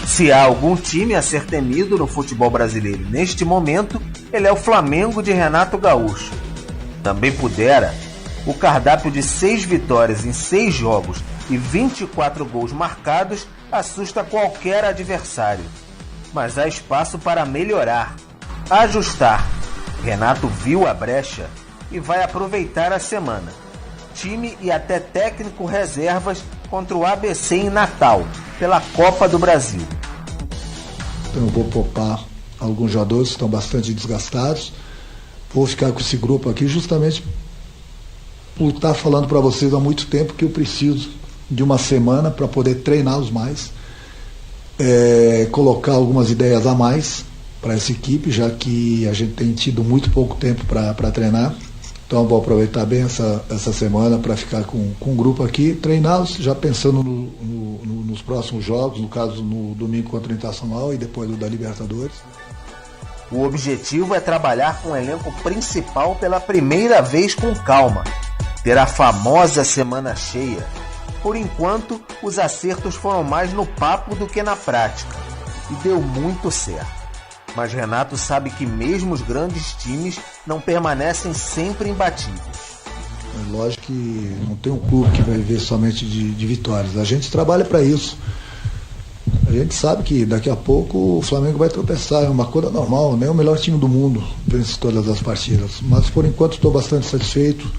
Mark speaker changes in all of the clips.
Speaker 1: Se há algum time a ser temido no futebol brasileiro neste momento, ele é o Flamengo de Renato Gaúcho. Também pudera, o cardápio de 6 vitórias em 6 jogos e 24 gols marcados assusta qualquer adversário. Mas há espaço para melhorar, ajustar. Renato viu a brecha e vai aproveitar a semana. Time e até técnico reservas contra o ABC em Natal, pela Copa do Brasil.
Speaker 2: Eu vou poupar alguns jogadores que estão bastante desgastados. Vou ficar com esse grupo aqui justamente por estar falando para vocês há muito tempo que eu preciso de uma semana para poder treiná-los mais, colocar algumas ideias a mais para essa equipe, já que a gente tem tido muito pouco tempo para treinar. Então vou aproveitar bem essa semana para ficar com o grupo aqui, treiná-los, já pensando nos próximos jogos, no caso no domingo contra o Internacional e depois do da Libertadores.
Speaker 1: O objetivo é trabalhar com o elenco principal pela primeira vez com calma, ter a famosa semana cheia. Por enquanto, os acertos foram mais no papo do que na prática, e deu muito certo. Mas Renato sabe que mesmo os grandes times não permanecem sempre imbatíveis.
Speaker 2: É lógico que não tem um clube que vai viver somente de vitórias. A gente trabalha para isso. A gente sabe que daqui a pouco o Flamengo vai tropeçar, é uma coisa normal, nem o melhor time do mundo vence todas as partidas. Mas por enquanto estou bastante satisfeito,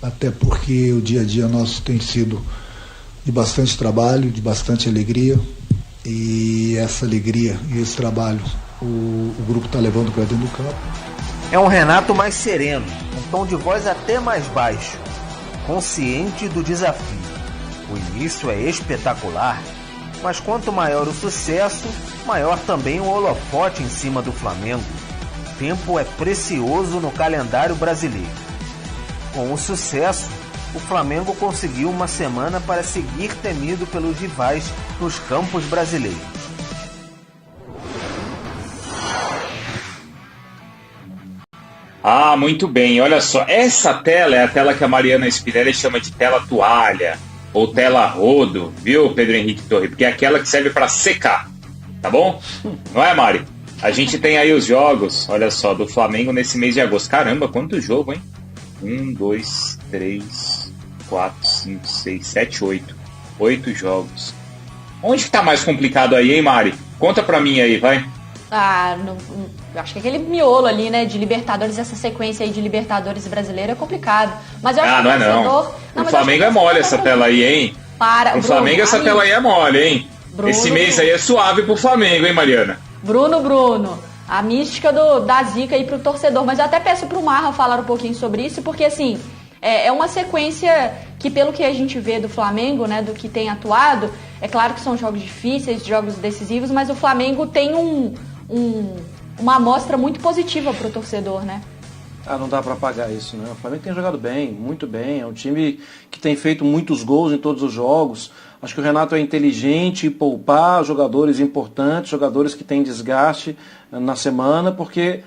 Speaker 2: até porque o dia a dia nosso tem sido de bastante trabalho, de bastante alegria. E essa alegria e esse trabalho o grupo está levando para dentro do campo.
Speaker 1: É um Renato mais sereno, um tom de voz até mais baixo, consciente do desafio. O início é espetacular, mas quanto maior o sucesso, maior também o holofote em cima do Flamengo. Tempo é precioso no calendário brasileiro. Com o sucesso, o Flamengo conseguiu uma semana para seguir temido pelos rivais nos campos brasileiros.
Speaker 3: Ah, muito bem. Olha só, essa tela é a tela que a Mariana Spinelli chama de tela toalha ou tela rodo, viu, Pedro Henrique Torre? Porque é aquela que serve para secar, tá bom? Não é, Mari? A gente tem aí os jogos, olha só, do Flamengo nesse mês de agosto. Caramba, quanto jogo, hein? 1, 2, 3, 4, 5, 6, 7, 8. 8 jogos. Onde que tá mais complicado aí, hein, Mari? Conta pra mim aí, vai.
Speaker 4: Acho que aquele miolo ali, né, de Libertadores, essa sequência aí de Libertadores brasileiro é complicado. Mas eu acho que
Speaker 3: não é não. O Flamengo é mole essa tela aí, hein? O Flamengo essa tela aí é mole, hein? Esse mês aí é suave pro Flamengo, hein, Mariana?
Speaker 4: Bruno, a mística da zica aí pro torcedor. Mas eu até peço pro Marra falar um pouquinho sobre isso, porque assim, é uma sequência que, pelo que a gente vê do Flamengo, né, do que tem atuado, é claro que são jogos difíceis, jogos decisivos, mas o Flamengo tem uma amostra muito positiva pro torcedor, né?
Speaker 5: Não dá para apagar isso, né? O Flamengo tem jogado bem, muito bem. É um time que tem feito muitos gols em todos os jogos. Acho que o Renato é inteligente em poupar jogadores importantes, jogadores que têm desgaste na semana, porque,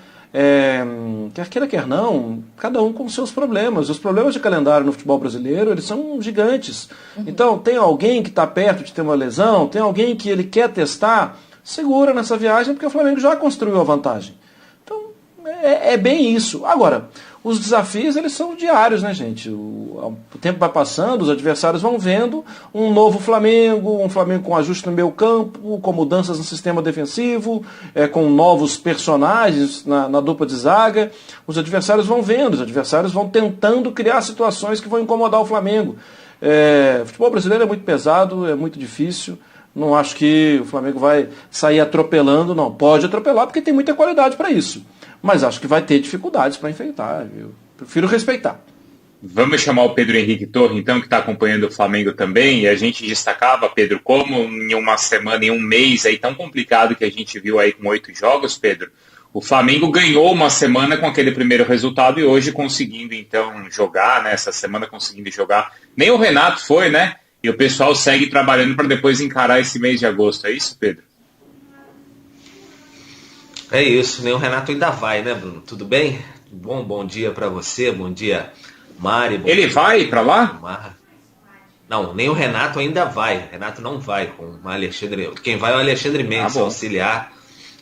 Speaker 5: quer queira, quer não, cada um com seus problemas. Os problemas de calendário no futebol brasileiro, eles são gigantes. Então, tem alguém que está perto de ter uma lesão, tem alguém que ele quer testar, segura nessa viagem, porque o Flamengo já construiu a vantagem. Então, é bem isso. Agora, os desafios, eles são diários, né, gente? O tempo vai passando, os adversários vão vendo um novo Flamengo, um Flamengo com ajuste no meio campo, com mudanças no sistema defensivo, com novos personagens na dupla de zaga. Os adversários vão vendo, os adversários vão tentando criar situações que vão incomodar o Flamengo. O futebol brasileiro é muito pesado, é muito difícil. Não acho que o Flamengo vai sair atropelando, não. Pode atropelar porque tem muita qualidade para isso. Mas acho que vai ter dificuldades para enfrentar. Eu prefiro respeitar.
Speaker 3: Vamos chamar o Pedro Henrique Torre, então, que está acompanhando o Flamengo também. E a gente destacava, Pedro, como em uma semana, em um mês aí tão complicado que a gente viu aí com 8 jogos, Pedro, o Flamengo ganhou uma semana com aquele primeiro resultado e hoje conseguindo, então, jogar, né? Essa semana conseguindo jogar. Nem o Renato foi, né? E o pessoal segue trabalhando para depois encarar esse mês de agosto. É isso, Pedro?
Speaker 6: É isso, nem o Renato ainda vai, né, Bruno? Tudo bem? Bom dia para você, bom dia, Mari.
Speaker 3: Ele vai para lá?
Speaker 6: Não, nem o Renato ainda vai. O Renato não vai com o Alexandre. Quem vai é o Alexandre Mendes, auxiliar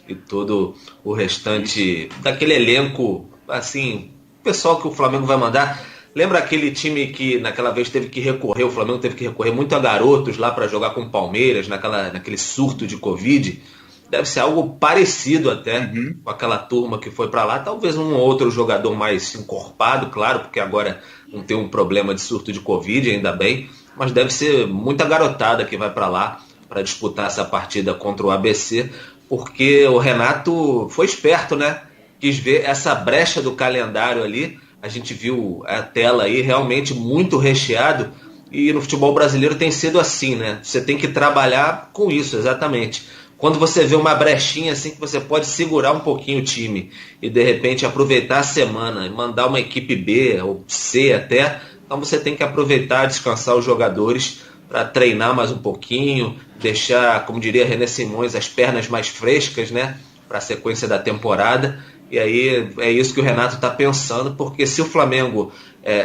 Speaker 6: e todo o restante daquele elenco, assim, pessoal que o Flamengo vai mandar. Lembra aquele time que naquela vez teve que recorrer, o Flamengo teve que recorrer muito a garotos lá para jogar com o Palmeiras, naquele surto de Covid? Deve ser algo parecido até com aquela turma que foi para lá. Talvez um outro jogador mais encorpado, claro, porque agora não tem um problema de surto de Covid, ainda bem. Mas deve ser muita garotada que vai para lá para disputar essa partida contra o ABC, porque o Renato foi esperto, né? Quis ver essa brecha do calendário ali. A gente viu a tela aí realmente muito recheado, e no futebol brasileiro tem sido assim, né? Você tem que trabalhar com isso, exatamente. Quando você vê uma brechinha assim que você pode segurar um pouquinho o time e de repente aproveitar a semana e mandar uma equipe B ou C até, então você tem que aproveitar, descansar os jogadores para treinar mais um pouquinho, deixar, como diria René Simões, as pernas mais frescas, né? Para a sequência da temporada. E aí é isso que o Renato está pensando, porque se o Flamengo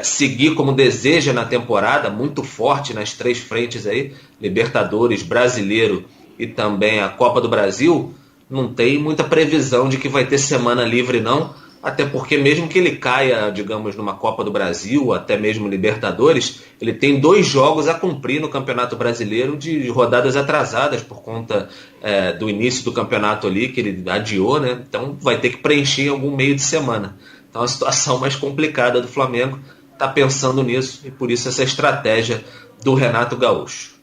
Speaker 6: seguir como deseja na temporada, muito forte nas 3 frentes aí, Libertadores, Brasileiro e também a Copa do Brasil, não tem muita previsão de que vai ter semana livre não, até porque mesmo que ele caia, digamos, numa Copa do Brasil, até mesmo Libertadores, ele tem 2 jogos a cumprir no Campeonato Brasileiro de rodadas atrasadas por conta do início do campeonato ali, que ele adiou, né? Então vai ter que preencher em algum meio de semana. Então a situação mais complicada do Flamengo está pensando nisso, e por isso essa estratégia do Renato Gaúcho.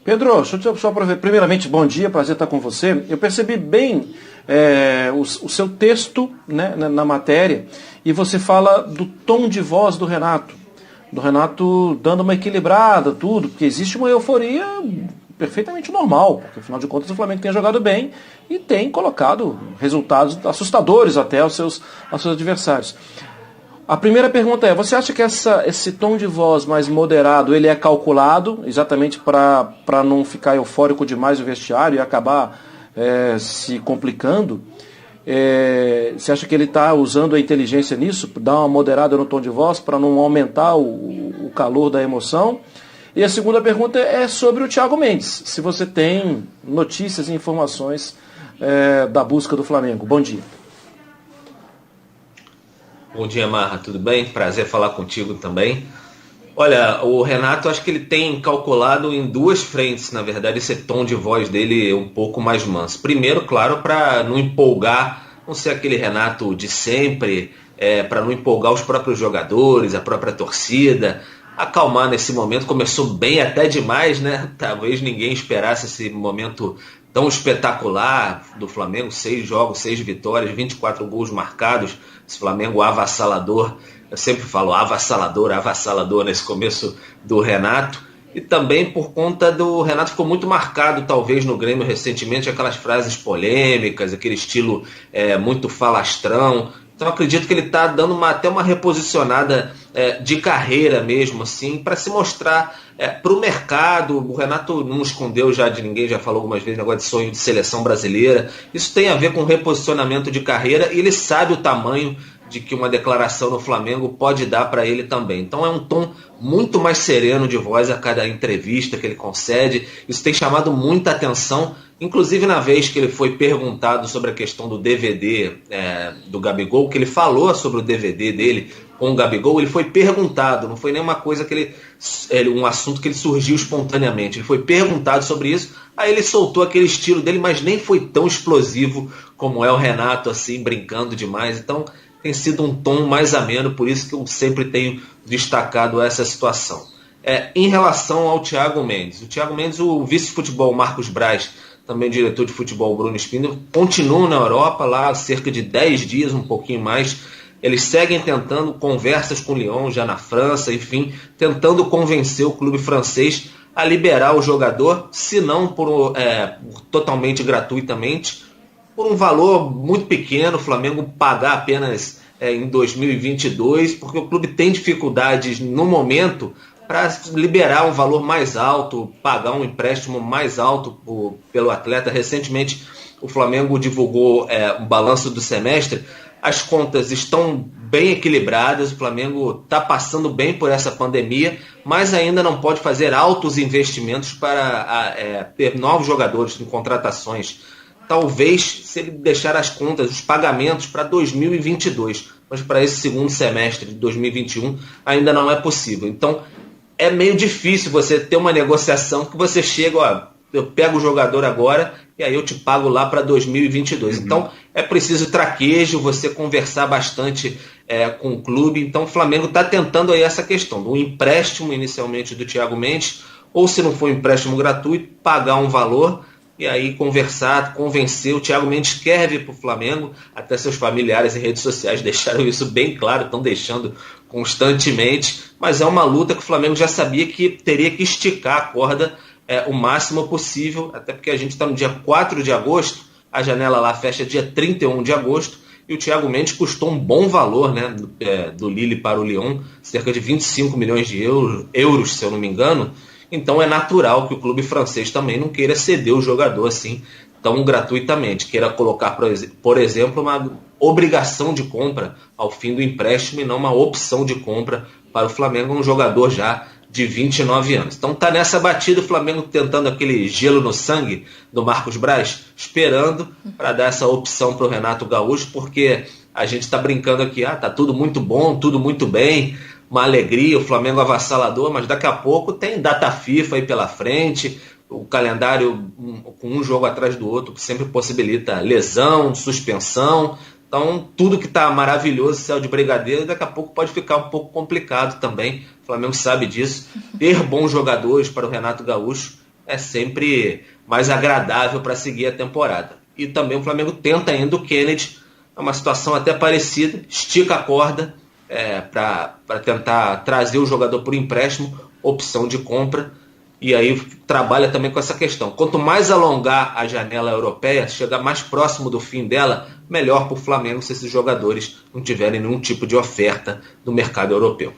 Speaker 5: Pedro, deixa eu só aproveitar. Primeiramente, bom dia, prazer estar com você. Eu percebi bem o seu texto, né, na matéria, e você fala do tom de voz do Renato dando uma equilibrada, tudo, porque existe uma euforia perfeitamente normal, porque afinal de contas o Flamengo tem jogado bem e tem colocado resultados assustadores até aos seus adversários. A primeira pergunta é, você acha que esse tom de voz mais moderado, ele é calculado exatamente para não ficar eufórico demais o vestiário e acabar se complicando? Você acha que ele está usando a inteligência nisso, dar uma moderada no tom de voz para não aumentar o calor da emoção? E a segunda pergunta é sobre o Thiago Mendes, se você tem notícias e informações da busca do Flamengo. Bom dia.
Speaker 6: Bom dia, Marra, tudo bem? Prazer falar contigo também. Olha, o Renato, acho que ele tem calculado em 2 frentes, na verdade, esse tom de voz dele é um pouco mais manso. Primeiro, claro, para não empolgar, não ser aquele Renato de sempre, para não empolgar os próprios jogadores, a própria torcida, acalmar nesse momento. Começou bem até demais, né? Talvez ninguém esperasse esse momento tão espetacular do Flamengo, 6 jogos, 6 vitórias, 24 gols marcados, esse Flamengo avassalador. Eu sempre falo avassalador nesse começo do Renato. E também por conta do Renato ficou muito marcado, talvez, no Grêmio recentemente, aquelas frases polêmicas, aquele estilo muito falastrão. Então acredito que ele está dando até uma reposicionada de carreira mesmo, assim, para se mostrar para o mercado. O Renato não escondeu já de ninguém, já falou algumas vezes, negócio de sonho de seleção brasileira. Isso tem a ver com reposicionamento de carreira, e ele sabe o tamanho de que uma declaração no Flamengo pode dar para ele também. Então é um tom muito mais sereno de voz a cada entrevista que ele concede. Isso tem chamado muita atenção, inclusive na vez que ele foi perguntado sobre a questão do DVD do Gabigol, que ele falou sobre o DVD dele com o Gabigol. Ele foi perguntado, não foi nenhuma coisa que um assunto que ele surgiu espontaneamente. Ele foi perguntado sobre isso, aí ele soltou aquele estilo dele, mas nem foi tão explosivo como é o Renato, assim, brincando demais. Então tem sido um tom mais ameno, por isso que eu sempre tenho destacado essa situação. Em relação ao Thiago Mendes, o vice-futebol Marcos Braz, também diretor de futebol Bruno Spindler, continuam na Europa, lá há cerca de 10 dias, um pouquinho mais. Eles seguem tentando conversas com o Lyon, já na França, enfim, tentando convencer o clube francês a liberar o jogador, se não totalmente gratuitamente, por um valor muito pequeno, o Flamengo pagar apenas em 2022, porque o clube tem dificuldades no momento para liberar um valor mais alto, pagar um empréstimo mais alto pelo atleta. Recentemente o Flamengo divulgou um balanço do semestre. as contas estão bem equilibradas, o Flamengo está passando bem por essa pandemia, mas ainda não pode fazer altos investimentos para ter novos jogadores em contratações. Talvez se ele deixar as contas, os pagamentos para 2022, mas para esse segundo semestre de 2021 ainda não é possível. Então é meio difícil você ter uma negociação que você chega, ó, eu pego o jogador agora e aí eu te pago lá para 2022. Então é preciso traquejo, você conversar bastante com o clube. Então o Flamengo está tentando aí essa questão do empréstimo inicialmente do Thiago Mendes, ou se não for um empréstimo gratuito, pagar um valor e aí conversar, convencer. O Thiago Mendes quer vir para o Flamengo, até seus familiares em redes sociais deixaram isso bem claro, estão deixando constantemente, mas é uma luta que o Flamengo já sabia que teria que esticar a corda o máximo possível, até porque a gente está no dia 4 de agosto, a janela lá fecha dia 31 de agosto, e o Thiago Mendes custou um bom valor, né, do Lille para o Lyon, cerca de 25 milhões de euros, se eu não me engano. Então é natural que o clube francês também não queira ceder o jogador assim tão gratuitamente, queira colocar, por exemplo, uma obrigação de compra ao fim do empréstimo e não uma opção de compra para o Flamengo, um jogador já de 29 anos. Então tá nessa batida, o Flamengo tentando aquele gelo no sangue do Marcos Braz, esperando para dar essa opção para o Renato Gaúcho, porque a gente está brincando aqui, tá tudo muito bom, tudo muito bem, uma alegria, o Flamengo avassalador, mas daqui a pouco tem data FIFA aí pela frente, o calendário com um jogo atrás do outro, que sempre possibilita lesão, suspensão. Então, tudo que está maravilhoso, céu de brigadeiro, daqui a pouco pode ficar um pouco complicado também. O Flamengo sabe disso. Ter bons jogadores para o Renato Gaúcho é sempre mais agradável para seguir a temporada. E também o Flamengo tenta ainda o Kennedy, é uma situação até parecida, estica a corda para tentar trazer o jogador por empréstimo, opção de compra. E aí trabalha também com essa questão. Quanto mais alongar a janela europeia, chegar mais próximo do fim dela, melhor para o Flamengo se esses jogadores não tiverem nenhum tipo de oferta no mercado europeu.